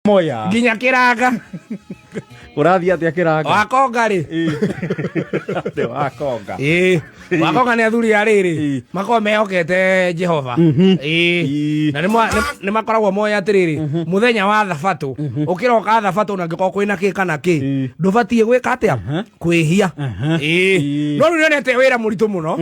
moya nginya kiranga urathi atia kiranga wakonga ri wakonga wakonga ni athuri ariri mako mehokete Jehova na ni makoragwo moya atiriri muthenya wa thabato ukiroka thabato na ngiko kwina ki kana ki ndubatie gwika atia kwihia no riu nionete wira muritu muno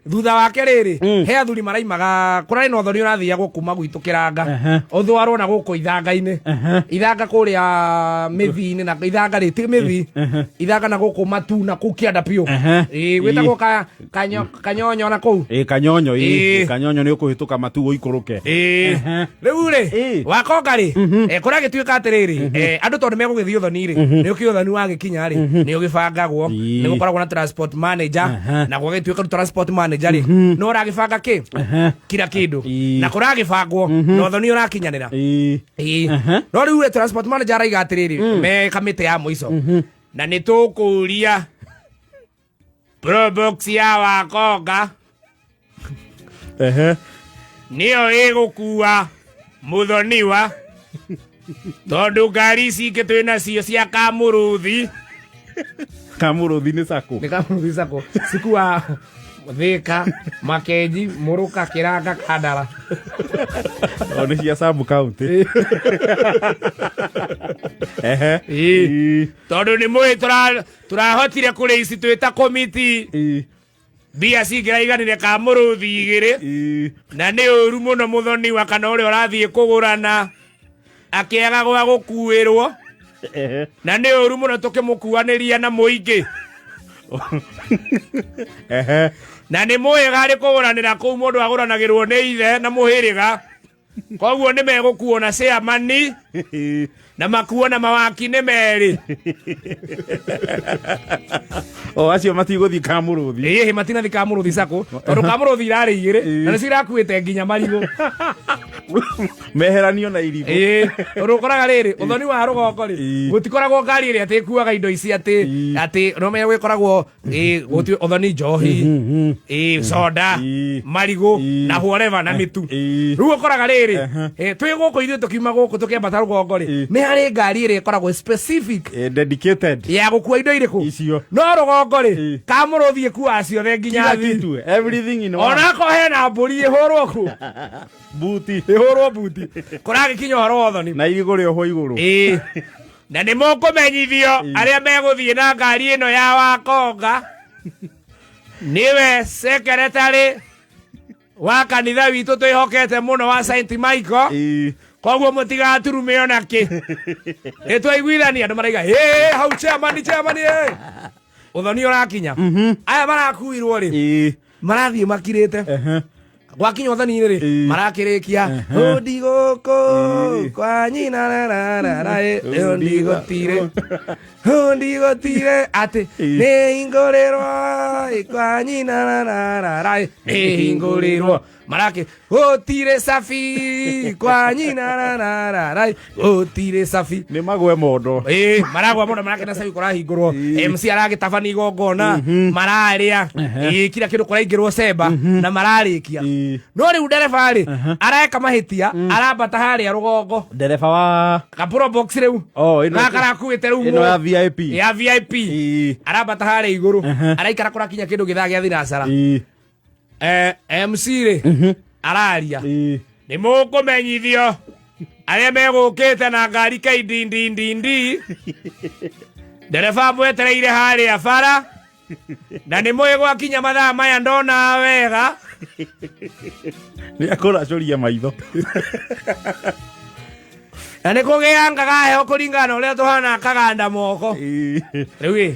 thutha wake riri he athuri maraimaga kurari no thoni urathia gukuma gwitu kiranga uthwarwo na guku ithanga-ini ithanga kuria mithi-ini na ithanga riti mithi ithanga na guku matu na kukianda piu gwitagwo kanyonyo na kou kanyonyo kanyonyo ni ukuhituka matu uikuruke riu ri wakonga ri kuria gituika atiriri andu tondu megugithio thoni ri ni ukio thoni wagikinya ri ni ugibangagwo ni gukoragwo na transport manager na gwagituika transport manager ri no uragibanga ki kila kindu na kuragibangwo no thoni urakinyanira no riu transport manager araiga atiriri me kamite ya muico na nitukuria probox ya wakonga niyo igukua muthoniwa tondu ngari ici ingi twina cio cia kamuruthi ni sako ni kamuruthi sako cikua Thika Makenji Muruka Kiranga Kandara ni cia Sub County tondu ni mwi turahotire kuri ici twita committee bia cingiraiganire kamuruthi igiri na ni uru muno muthoni wa kana uri urathie kugurana akiaga gwa gukuirwo na ni uru muno tukimukuaniria na muingi na ni mwega ari kuguranira kuu mundu aguranagirwo ni ithe na muhiriga koguo ni megukuo na chairman na makuo na mawaki ni meri acio matiguthi kamuruthi matinathi kamuruthi sako tondu kamuruthi irari igiri na nicirakuite nginya marigo meheranio na irigo rukoraga riri uthoni wa rugongo ri gutikoragwo ngari iri ati kuaga indo ici ati no me gwikoragwo uthoni njohi soda marigo na whatever na mitu riu ukoraga riri twi guku ithu tukiuma guku tukiambata rugongo ri ni hari ngari iri ikoragwo specific dedicated ya gukua indo iriku icio no rugongo ri kamuruthi kuwa ciothe nginya thitu everything in one onako hena mburi ihurwo ku buti ihurwo buti kuragikinya horo wothoni na irigo rioho iguru na ni mukumenyithio aria meguthie na ngari ino ya wakonga niwe secretary wa kanitha witu twihokete muno wa Saint Michael koguo mutigaturume onaki nitwaiguithania andu maraiga hau chairman uthoni urakinya aya marakuirwo ri marathie makirite gwakinya uthoni ri marakirikia ndigoko kwa nyina ndigotire ati ni ingorirwo kwa nyina ingorirwo marake otire safi kwa nyina otire safi ni magwe mondo maragwa mondo marake na safi kurahingurwo MC aragitabani gongona mararia kila kindu kuraingirwo semba na mararikia no riu ndereba ri areka mahitia arambata haria rugongo ndereba wa kapuro box riu na karakuite riu ino ya VIP arambata haria iguru araikara kurakinya kindu githagia thinacara MC ri araria ni mukumenyithio aria megukite na ngari kaindindindi ndereba mwetereire haria bara na ni mwe gwakinya mathaa maya ndona wega ni akuracuria maitho na ni kugiangaga heho kuringana uria tuhana kaganda moko riu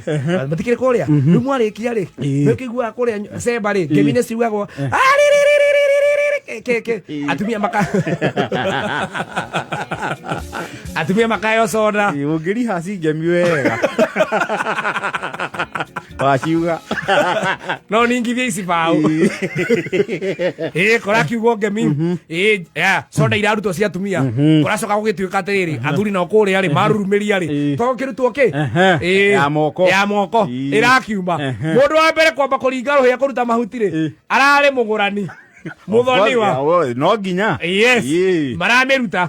matikire kuria riu mwarikia ri nikigua kuria semba ri ngimine ciugagwo atumia makayo soda ungiriha cingemi wega waciuga no ningithie ici bau kora kiugo ngemi soda irarutwo cia atumia kuracoka gugituika atiriri athuri no kuria ri marurumiria ri to kirutwo ki ya moko irakiuma mundu wa mbere kwamba kuringa ruhia kuruta mahuti ri arari mugurani muthoni wa no nginya yes maramiruta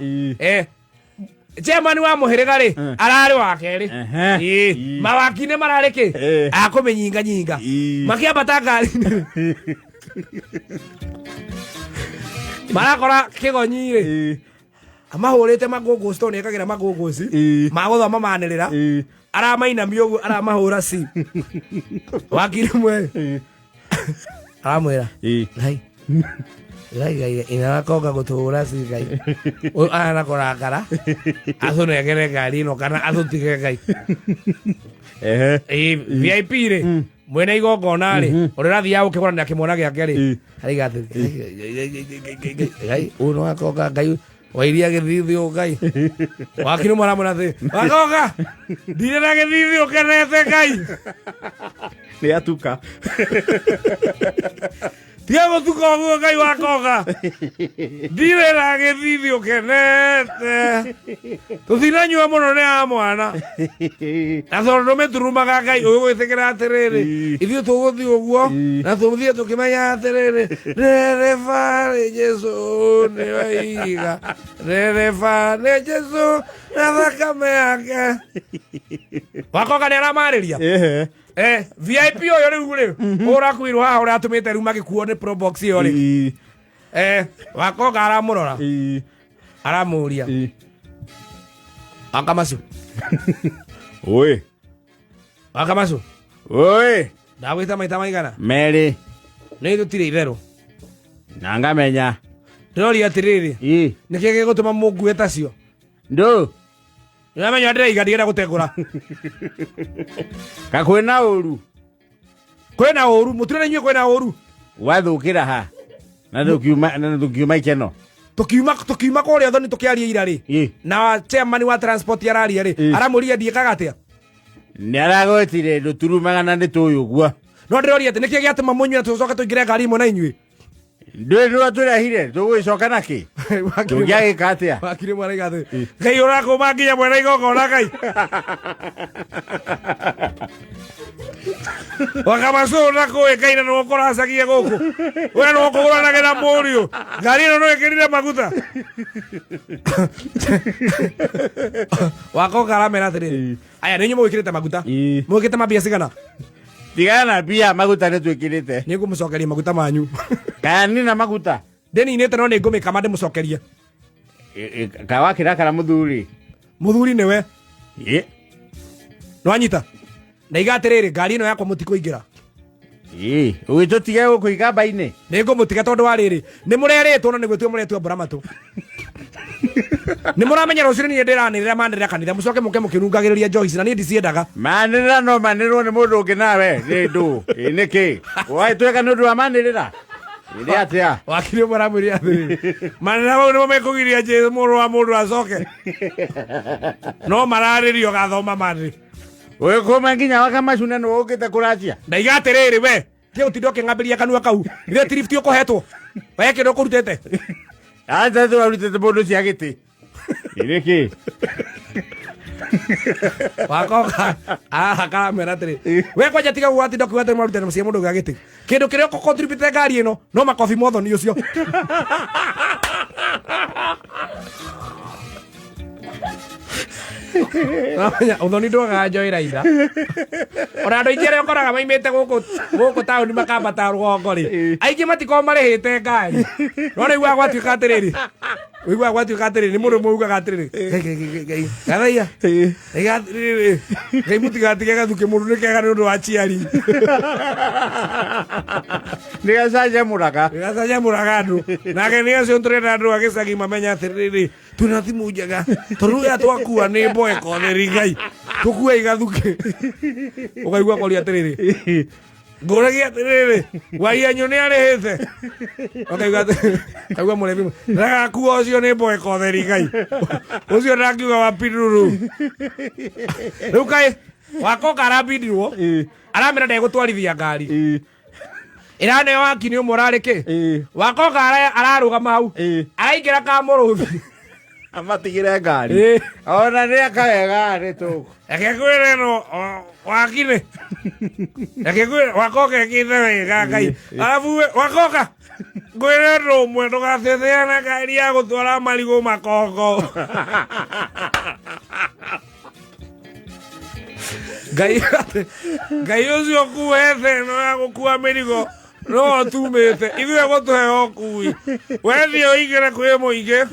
chairman wa muhirega ri arari wa keri mawaki ne marari ki akumenyinga nyinga makiambata ngari marakora kigonyi ri amahurite magungu stone ekagira magungu ci maguthoma manirira aramaina miogu aramahura ci wakiri mwe aramwira gai ina koga gutura ci gai ana korakara athone egere ngari no kana athutige gai VIP ri mwene igongona ri urirathia ukigorana kimona giake ri hari gathi gai uno akoga gai wairia githithio ngai wakino maramona thi wakoga ndire na githithio kenete ngai ni atuka tiago tuka guo ngai wakoga ndire na githithio kenete tuthinanyua muno ni a mwana na thorno meturumaga ngai ugwitikira atiriri ithio tuguthi uguo na tuthie tukimenya atiriri rerefare Jesu ni waiga rerefare Jesu na thakame yake wakoga ni aramariria VIP oyo riu ri urakwirwo haha uratumite riu magikuo ni probox iyo ri wakoga aramurora aramuria akamacu oi akamacu oi ndagwita maita maigana meri ni tutire itheru na ngamenya ndori atiriri niki gigutuma mungue tacio ndo ngamenya ndira ndigera gutegura kakwena uru mutire nywe kwena uru wathukira ha na tukiuma ikeno tukiuma koria thoni tukiaria ira ri na chairman wa transport yararia ri aramuria ndiekaga atia ni aragotire nduturumaga na ndituyu gwa no ndiri ati niki giatuma munyu tucoka tuingire ngari imwe na inyui ndwe turahire tugwicoka naki tugiagika atia wakire mwana igathi ngai urakuma nginya mwena igongona ngai wakamasura kuwe kaina no koracagia guku we no kuguranagira murio ngari no ekirire maguta wako karamera atiri aya ninyu mwikirite maguta mwikite mabia cigana tigana bia maguta ne twikirite ni ngumucokeria maguta manyu kani na maguta deni inete no ni ngumika mande mucokeria kawakira kara muthuri niwe no anyita na igatiriri ngari ino yakwa mutikuingira ugitutige gukuiga baine ni ngumutiga tondu wa riri ni mureretwo no niguo tue muretwo mburamatu ni muramenya ruciri ni ndiranirira manirira kanitha mucoke muke mukirungagiriria njohi na ni ndiciendaga manirira no manirwo ni mundu ungi nawe ni ndu niki wai tweka nundu wa manirira ndi atia wakire muramwiri athiri manirira wau nimo mekugiria Jesu muru wa mundu acoke no mararirio gathoma mari we koma nginya wakamacuna no ukite kuracia ndaigatiriri we ti utindo kingambiria kanua kau ile tirifti ukohetwo we kindo kurutete acha tu arutete mundu cia giti niki wakoka kamera atiri we kwanja tiga gwatindo kugatira marutete mucie mundu gwa giti kindu kiria ko contribute ngari ino no makofi motho ni ucio uthoni ndwaga njoira ira ona andu aingĩ arĩa ũkoraga maimĩte gũkũ taũni makambata rũgongo rĩ aingĩ matikoragwo marĩhĩte ngari no rĩu gwatuĩka atĩrĩrĩ wĩiguaga gwatuĩka atĩrĩrĩ nĩ mũndũ ũmwe ugaga atĩrĩrĩ gathaia atĩrĩrĩ ngai mũtigatige gathuke mũndũ nĩ kega nĩ ũndũ wa ciari nĩ gacanjamũraga andũ nake nĩ acio tũrenda andũ a gĩcagi mamenya atĩrĩrĩ twĩna thimũ njega tondũ ya twakua nĩ mboeko theri ngai tũkue igathuke ũkaigua koria atĩrĩrĩ ngũragia atĩrĩrĩ waianyu nĩ arĩhĩte ũkaigua mũrebi ndagakua ũcio nĩ mboeko theri ngai ũcio ndakiuga wa piduru rĩu kaĩ wakoka arabindirwo aramera ndegũtwarithia ngari iraneo wakini ũmwe ũrarĩ kĩ wakoka ararũgama hau araingĩra kamũrũthi amatigire ngari ona nä akawega nä tå reke kwä no wakire reke kwä wakoka kä te wega Ngai arabu wakoka ngwä re ndå mwe ndå gathetheana ngari ya gå twara marigå makoko Ngai å cio kuhete no ya gå kua mä rigo no tumä te ithuä gå tå he o kui wethiä å igä re kwä må ingä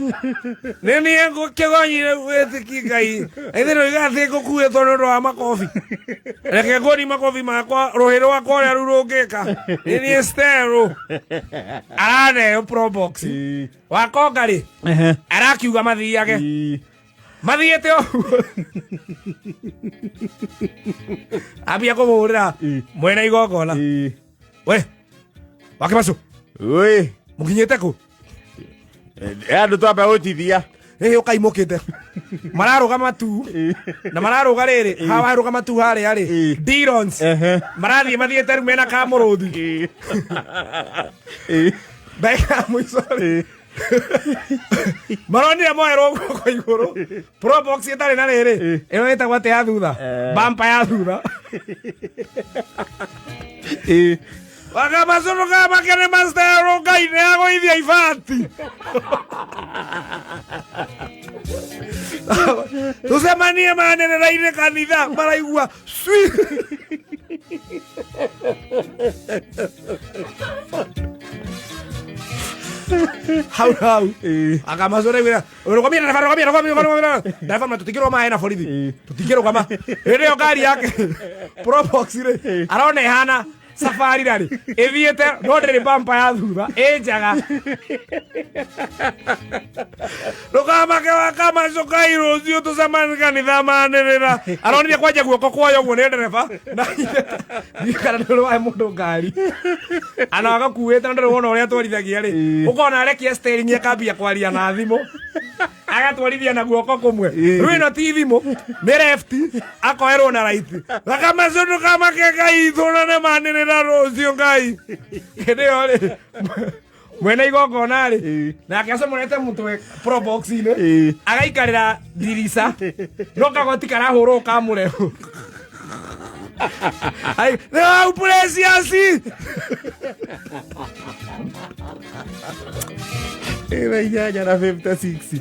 nä niä kä gonyire wä tä ki Ngai ithä no igathä ngå kuä two nä å ndå wa makobi reke ngå ni makobi makwa rå hä rwakwa å rä a rå rå ngä ka nä niä sterå araneo probox wakonga rä arakiuga mathiage mathiä te o ambia kå må rä ra mwena igongona we wakä macu må kinyä te kå andå twambe gå tithia å kaimå kä te mararå ga matu na mararå ga rä rä hawarå ga matu harä arä dirons marathiä mathiä te rä mena kamå rå thi ndagä må ico maronire moerwo guoko iguru probox itarĩ na rĩrĩ ĩno ĩtagwo atĩ ya thutha bampa ya thutha wakamaconoka makene masterwo Ngai nĩ agũithia ibati tũcemanie manĩrĩra-inĩ kanitha maraigua hau akamazore wira rokomia na tutikirwo maĩ na borithi tutikirũgama hĩndĩ ĩyo ngari yake probox rĩ arona ĩhana safari rari ĩthiĩte no ndĩrĩ bampa ya thutha ĩ njaga ndũkamake wakamacoka rũciũ tũcemanie kanitha manĩrĩra aronire kwanja guoko kwayo ũguo nĩ ndereba kana nĩ ũrĩ wahe mũndũ ngari ana agakuĩte na ndĩrĩ wona ũrĩa atwarithagia rĩ ũkona arekia steering akambia kwaria na thimũ agatwarithia na guoko kũmwe rĩu ĩno ti thimũ nĩ left akoerwo na right wakamaco ndũkamake Ngai thũnane manĩrĩra rũciũ Ngai hĩndĩ ĩyo rĩ mwena igongona rĩ nake acomorete mũtwe probox-inĩ agaikarĩra ndirica no kagoti karahũrwo kamũrehu no precious ĩra inyanya na 56